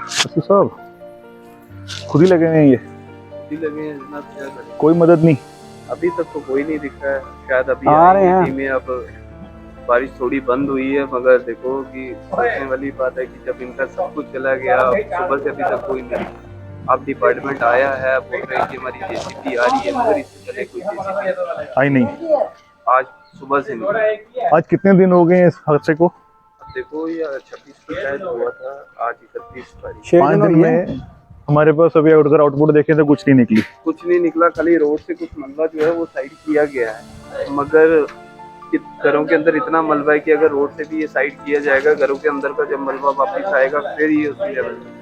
अस्सी साहब खुद ही लगे हैं ये? खुद ही लगे हैं जनाब, क्या करें। कोई मदद नहीं? अभी तक तो कोई नहीं दिख रहा है, शायद अभी आ रहे हैं। टीमें। अब बारिश थोड़ी बंद हुई है, मगर देखो कि सोचने वाली बात है कि जब इनका सब कुछ चला गया, सुबह से अभी तक कोई नहीं। अब डिपार्टमेंट आया है, बोल रहे हैं कि हमारी जेसीबी आ रही है, मगर इससे पहले कोई जेसीबी आई नहीं? आज सुबह से नहीं। आज कितने दिन हो गए इस हादसे को? देखो ये 26 को शायद हुआ था, आज 31 तारीख। 5 दिन में हमारे पास अभी अगर आउटपुट देखें तो कुछ नहीं निकली। कुछ नहीं निकला, खाली रोड से कुछ मलबा जो है वो साइड किया गया है, मगर घरों के अंदर इतना मलबा है कि अगर रोड से भी ये साइड किया जाएगा, घरों के अंदर का जब मलबा वापस आएगा फिर ये उसी लेवल में।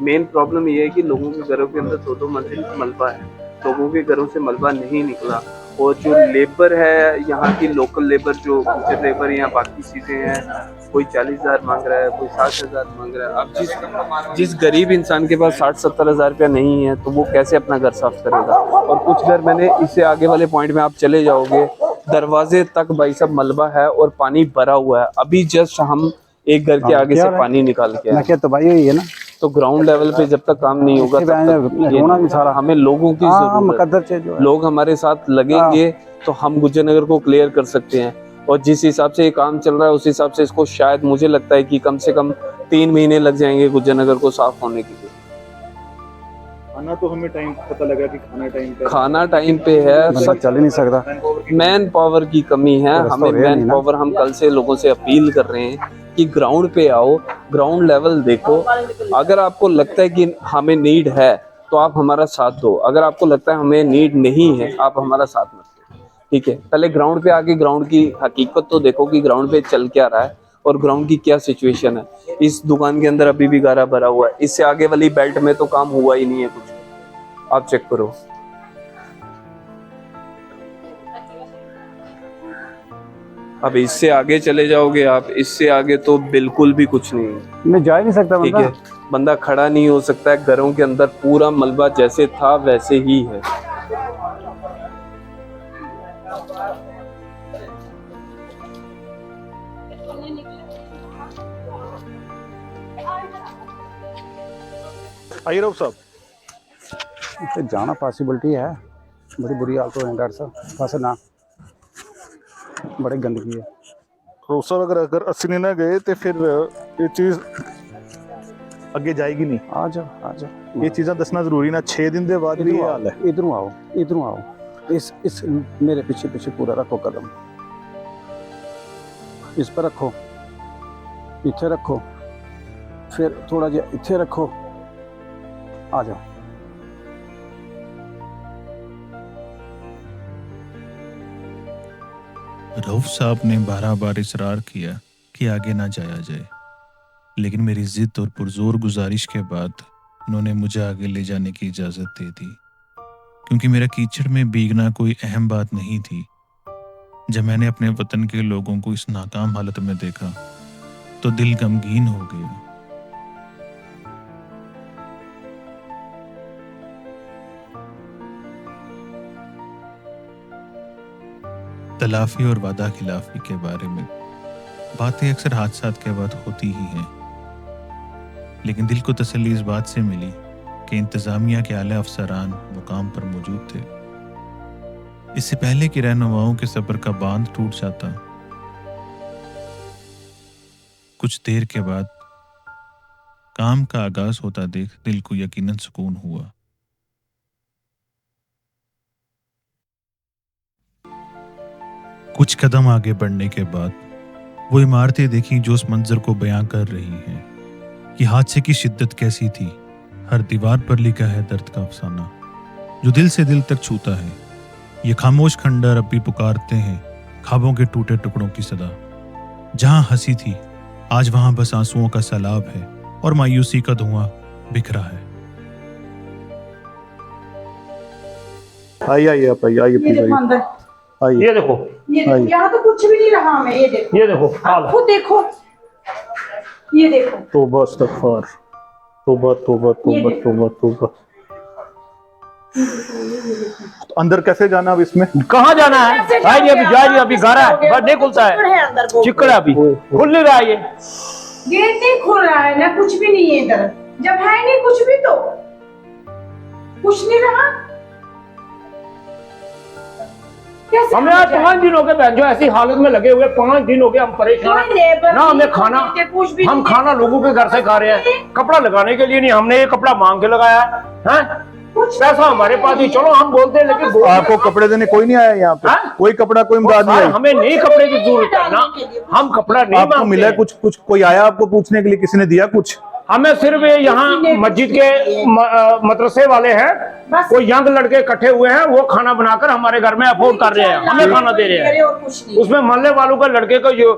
मेन प्रॉब्लम ये है कि लोगों के घरों के अंदर 2-2 मंजिल मलबा है, लोगों के घरों से मलबा नहीं निकला। और जो लेबर है यहाँ की, लोकल लेबर, जो गुजर लेबर या बाकी चीज़ें हैं, कोई 40,000 मांग रहा है, कोई 60,000 मांग रहा है। अब जिस गरीब इंसान के पास 60-70 हज़ार रुपया नहीं है तो वो कैसे अपना घर साफ करेगा। और कुछ घर मैंने इससे आगे वाले पॉइंट में आप चले जाओगे, दरवाजे तक भाई साहब मलबा है और पानी भरा हुआ है। अभी जस्ट हम एक घर के आगे से पानी निकाल के आए। तो भाई यही है ना, तो ग्राउंड लेवल पे जब तक काम नहीं होगा तब तक होना भी सारा हमें लोगों की जरूरत है। लोग हमारे साथ लगेंगे तो हम गुज्जर नगर को क्लियर कर सकते हैं। और जिस हिसाब से ये काम चल रहा है उस हिसाब से इसको शायद मुझे लगता है कि कम से कम 3 महीने लग जाएंगे गुज्जर नगर को साफ होने के लिए। खाना तो हमें टाइम पता लगा कि खाना टाइम पे है, चल ही नहीं सकता। मैन पावर की कमी है। हमें मैन पावर, हम कल से लोगों से अपील कर रहे हैं कि ग्राउंड पे आओ, ग्राउंड लेवल देखो। अगर आपको लगता है कि हमें नीड है तो आप हमारा साथ दो, अगर आपको लगता है हमें नीड नहीं है आप हमारा साथ मत दो, ठीक है। पहले ग्राउंड पे आके ग्राउंड की हकीकत तो देखो कि ग्राउंड पे चल क्या रहा है और ग्राउंड की क्या सिचुएशन है। इस दुकान के अंदर अभी भी गारा भरा हुआ है, इससे आगे वाली बेल्ट में तो काम हुआ ही नहीं है कुछ, आप चेक करो। अब इससे आगे चले जाओगे आप, इससे आगे तो बिल्कुल भी कुछ नहीं है, मैं जा ही नहीं सकता। ठीक है, बंदा खड़ा नहीं हो सकता है। घरों के अंदर पूरा मलबा जैसे था वैसे ही है। आई रहो साहब, जाना पॉसिबिलिटी है, बड़ी बुरी हालत हो डॉक्टर साहब, बस ना बड़ी गंदगी है। रोसा अगर अस्सी ना गए तो फिर ये चीज अगे जाएगी नहीं। आ जाओ ये चीज़ें दसना जरूरी ना, 6 दिन के बाद भी ये हाल है। इधरों आओ, इस मेरे पीछे पूरा रखो कदम, इस पर रखो, इथे रखो, फिर थोड़ा जा इथे रखो, आ जाओ। रऊफ साहब ने 12 बार इसरार किया कि आगे ना जाया जाए, लेकिन मेरी जिद और पुरजोर गुजारिश के बाद उन्होंने मुझे आगे ले जाने की इजाज़त दे दी, क्योंकि मेरा कीचड़ में भीगना कोई अहम बात नहीं थी। जब मैंने अपने वतन के लोगों को इस नाकाम हालत में देखा तो दिल गमगीन हो गया। तलाफी और वादा खिलाफी के बारे में बातें अक्सर हादसात के बाद होती ही हैं, लेकिन दिल को तसल्ली इस बात से मिली कि इंतजामिया के आला अफसरान मुकाम पर मौजूद थे। इससे पहले कि रहनुमाओं के सब्र का बांध टूट जाता, कुछ देर के बाद काम का आगाज होता देख दिल को यकीनन सुकून हुआ। कुछ कदम आगे बढ़ने के बाद वो इमारतें देखी जो उस मंजर को बयां कर रही हैं कि हादसे की शिद्दत कैसी थी। हर दीवार पर लिखा है दर्द का अफसाना जो दिल से दिल तक छूता है। ये खामोश खंडर अब भी पुकारते हैं ख्वाबों के टूटे टुकड़ों की सदा। जहां हंसी थी आज वहां बस आंसुओं का सैलाब है और मायूसी का धुआं बिखरा है। आइए आप आइए। ये देखो, यहाँ तो कुछ भी नहीं रहा हमें। ये देखो हाल खुद देखो, ये देखो। तौबा इस्तगफार, तौबा। अंदर कैसे जाना अब इसमें? कहाँ जाना है? अभी गारा है, बस नहीं खुलता है, चिकड़ा अभी खुल नहीं रहा है। गेट नहीं खुल रहा है ना, कुछ भी नहीं है इधर। जब है नहीं कुछ भी तो कुछ नहीं रहा। कैसे हमें आज 5 दिन हो गए बहन जो ऐसी हालत में लगे हुए, 5 दिन हो गए हम परेशान कोई लेबर हैं। ना हमें नहीं, खाना, कुछ भी हम नहीं खाना लोगों के घर से खा रहे हैं, कपड़ा लगाने के लिए नहीं, हमने ये कपड़ा मांग के लगाया है। कुछ पैसा हमारे पास ही, चलो हम बोलते हैं लेकिन आपको कपड़े देने कोई नहीं आया यहाँ पे? हाँ? कोई कपड़ा, कोई इमदाद नहीं आई? हमें नहीं कपड़े की जरूरत है ना, हम कपड़ा नहीं आपको मांगते मिला हैं। कुछ? कुछ कोई आया आपको पूछने के लिए? किसी ने दिया कुछ? हमें सिर्फ ये यहाँ मस्जिद के मदरसे वाले हैं, वो यंग लड़के इकट्ठे हुए हैं, वो खाना बनाकर हमारे घर में अफोर्ड कर रहे हैं, हमें खाना दे रहे हैं। उसमें मोहल्ले वालों का लड़के का जो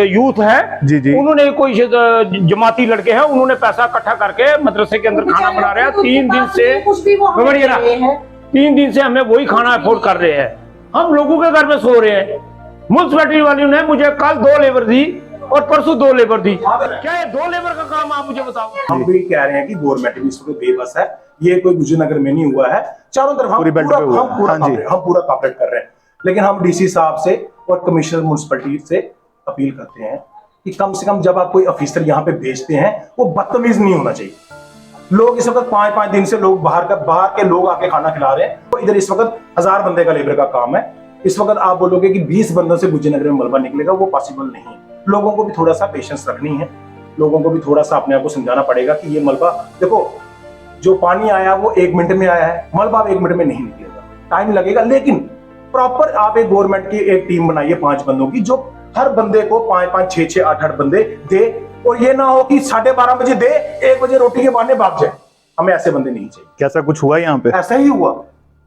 यूथ है जी जी, उन्होंने कोई जमाती लड़के हैं, उन्होंने पैसा इकट्ठा करके मदरसे के अंदर खाना बना रहे हैं। 3 दिन से समझिए ना, 3 दिन से हमें वही खाना अफोर्ड कर रहे हैं, हम लोगों के घर में सो रहे हैं। म्युनिसिपैलिटी वालों ने मुझे कल 2 लेबर दी और परसों 2 लेबर दी। क्या ये 2 लेबर का काम आप मुझे बताओ? हम भी कह रहे हैं कि गवर्नमेंट भी इसको बेबस है, ये कोई गुजरनगर में नहीं हुआ है, चारों तरफ हम पूरी बेल्ट पे हुआ है। हम पूरा कॉपरेट कर रहे हैं। लेकिन हम डीसी साहब से और कमिश्नर म्युनिसिपैलिटी से अपील करते हैं कि कम से कम जब आप कोई ऑफिसर यहाँ पे भेजते हैं वो बदतमीज नहीं होना चाहिए। लोग इस वक्त 5-5 दिन से लोग बाहर के लोग आके खाना खिला रहे हैं, तो इधर इस वक्त 1000 बंदे का लेबर का काम है। इस वक्त आप बोलोगे कि 20 बंदों से गुजरनगर में मलबा निकलेगा, वो पॉसिबल नहीं है। लोगों को भी थोड़ा सा पेशेंस रखनी है, लोगों को भी थोड़ा सा अपने आप को समझाना पड़ेगा कि ये मलबा देखो, जो पानी आया वो 1 मिनट में आया है, मलबा 1 मिनट में नहीं निकलेगा, टाइम लगेगा। लेकिन प्रॉपर आप एक गवर्नमेंट की एक टीम बनाइए 5 बंदों की, जो हर बंदे को 5-5, 6-6, 8-8 बंदे दे, और ये ना हो कि 12:30 बजे दे, 1 बजे रोटी के बहाने भाग जाए। हमें ऐसे बंदे नहीं चाहिए। कैसा कुछ हुआ यहाँ पे? ऐसा ही हुआ,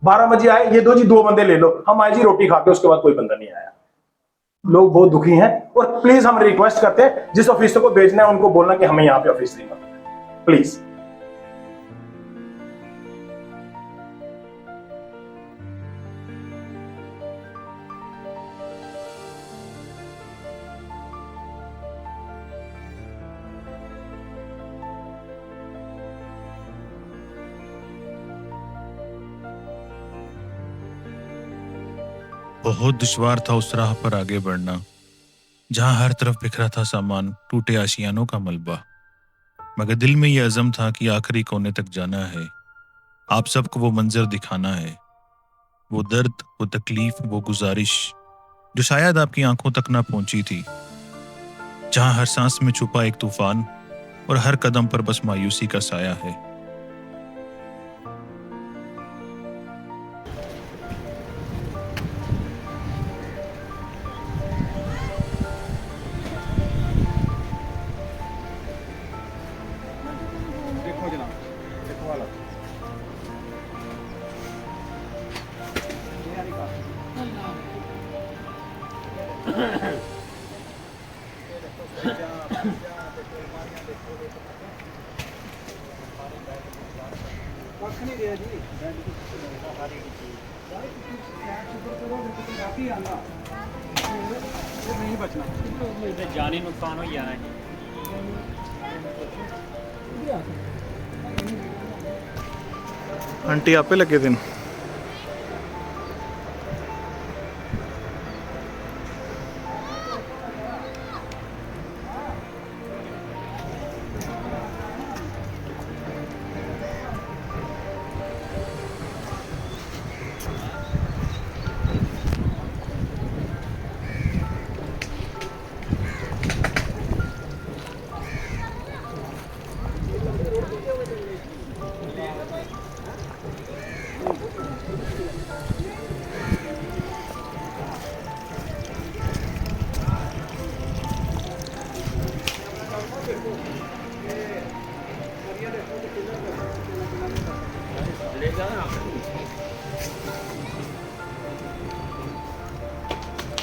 12 बजे आए, ये दो जी 2 बंदे ले लो, हम आए जी रोटी खा के, उसके बाद कोई बंदा नहीं आया। लोग बहुत दुखी हैं, और प्लीज हम रिक्वेस्ट करते हैं जिस ऑफिसर को भेजना है उनको बोलना कि हमें यहाँ पे ऑफिस नहीं करना, प्लीज। बहुत दुश्वार था उस राह पर आगे बढ़ना, जहां हर तरफ बिखरा था सामान, टूटे आशियानों का मलबा। मगर दिल में यह अज़म था कि आखिरी कोने तक जाना है, आप सबको वो मंजर दिखाना है, वो दर्द, वो तकलीफ, वो गुजारिश जो शायद आपकी आंखों तक ना पहुंची थी, जहां हर सांस में छुपा एक तूफान और हर कदम पर बस मायूसी का साया है। जानी नुकसान हो जाना है। आंटी आपे लगे दिन?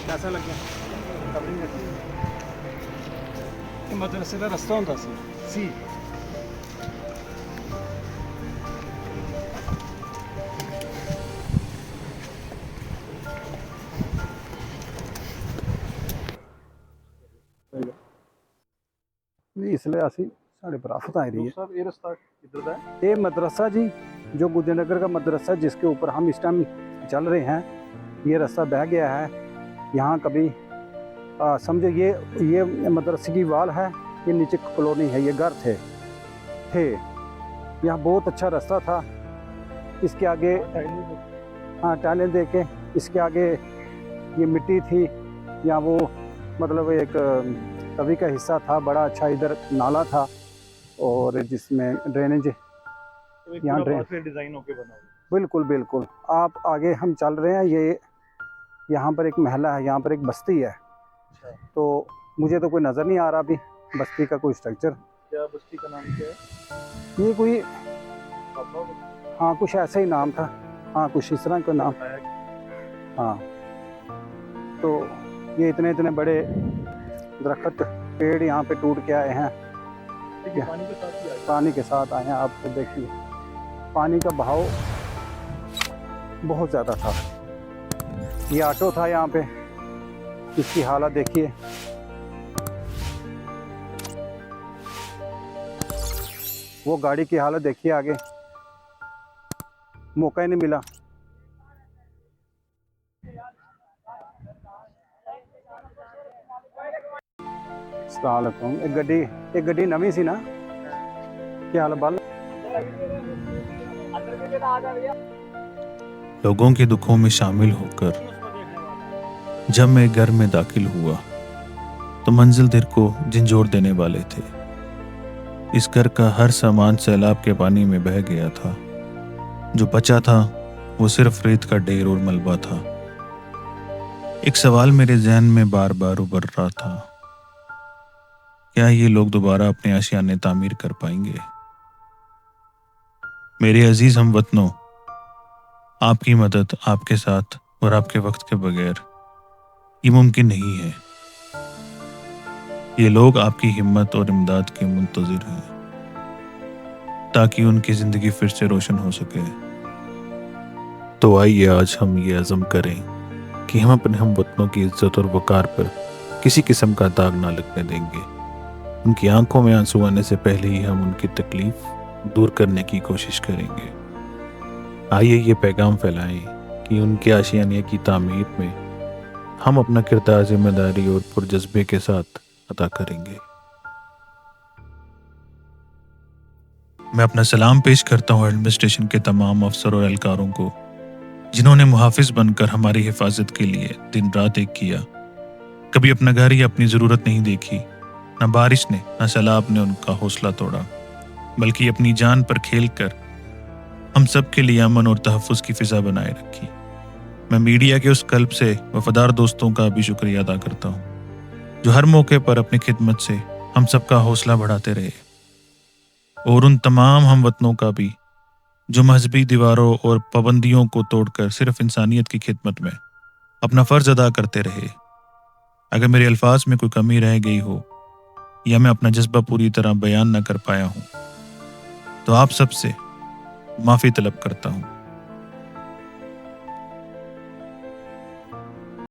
कैसा लग गया? मदरसे का रास्ता होता सी इसलिए असी साढ़े पर आफत आई रही है। साहब ये रास्ता किधर का है? ये मदरसा जी, जो गुजरनगर का मदरसा जिसके ऊपर हम इस टाइम चल रहे हैं, ये रास्ता बह गया है। यहाँ कभी समझो ये मदरसे की वाल है, ये नीचे कॉलोनी है, ये घर थे। यहाँ बहुत अच्छा रास्ता था। इसके आगे हाँ टाइलें दे के, इसके आगे ये मिट्टी थी, यहाँ वो मतलब एक तवी का हिस्सा था बड़ा अच्छा, इधर नाला था और जिसमें ड्रेनेज यहाँ डिजाइन होके बना हुआ। बिल्कुल बिल्कुल। आप आगे हम चल रहे हैं, ये यहाँ पर एक महला है, यहाँ पर एक बस्ती है। तो मुझे तो कोई नज़र नहीं आ रहा अभी बस्ती का कोई स्ट्रक्चर। क्या बस्ती का नाम क्या है? ये कोई हाँ कुछ ऐसा ही नाम था, हाँ कुछ इस तरह का नाम। हाँ तो ये इतने बड़े दरख्त पेड़ यहाँ पे टूट के आए हैं, पानी के साथ आए हैं। आप तो देखिए पानी का बहाव बहुत ज़्यादा था। ये ऑटो था यहाँ पे, इसकी हालत देखिए। वो गाड़ी की हालत देखिए आगे, मौका ही नहीं मिला। एक गड्डी नवी सी ना, क्या हाल बल। लोगों के दुखों में शामिल होकर जब मैं घर में दाखिल हुआ तो मंजिल दिल को झंझोर देने वाले थे। इस घर का हर सामान सैलाब के पानी में बह गया था। जो बचा था वो सिर्फ रेत का ढेर और मलबा था। एक सवाल मेरे जहन में बार बार उभर रहा था, क्या ये लोग दोबारा अपने आशियाने तामीर कर पाएंगे? मेरे अजीज हमवतनों, आपकी मदद, आपके साथ और आपके वक्त के बगैर ये मुमकिन नहीं है। ये लोग आपकी हिम्मत और इमदाद के मुंतजिर हैं ताकि उनकी जिंदगी फिर से रोशन हो सके। तो आइए आज हम ये अज़म करें कि हम अपने हमवतनों की इज्जत और वकार पर किसी किस्म का दाग ना लगने देंगे। उनकी आंखों में आंसू आने से पहले ही हम उनकी तकलीफ दूर करने की कोशिश करेंगे। आइए ये पैगाम फैलाएं कि उनके आशियाने की तामीर में हम अपना किरदार जिम्मेदारी और पुरजज्बे के साथ अदा करेंगे। मैं अपना सलाम पेश करता हूँ एडमिनिस्ट्रेशन के तमाम अफसर और एहलकारों को, जिन्होंने मुहाफिज बनकर हमारी हिफाजत के लिए दिन रात एक किया। कभी अपना घर या अपनी ज़रूरत नहीं देखी, न बारिश ने न सैलाब ने उनका हौसला तोड़ा, बल्कि अपनी जान पर खेल कर हम सब के लिए अमन और तहफ़्फ़ुज़ की फ़िज़ा बनाए रखी। मैं मीडिया के उस कल्ब से वफादार दोस्तों का भी शुक्रिया अदा करता हूँ जो हर मौके पर अपनी खिदमत से हम सबका हौसला बढ़ाते रहे, और उन तमाम हमवतनों का भी जो मजहबी दीवारों और पाबंदियों को तोड़कर सिर्फ इंसानियत की खिदमत में अपना फ़र्ज अदा करते रहे। अगर मेरे अल्फाज में कोई कमी रह गई हो या मैं अपना जज्बा पूरी तरह बयान न कर पाया हूँ तो आप सबसे माफ़ी तलब करता हूँ।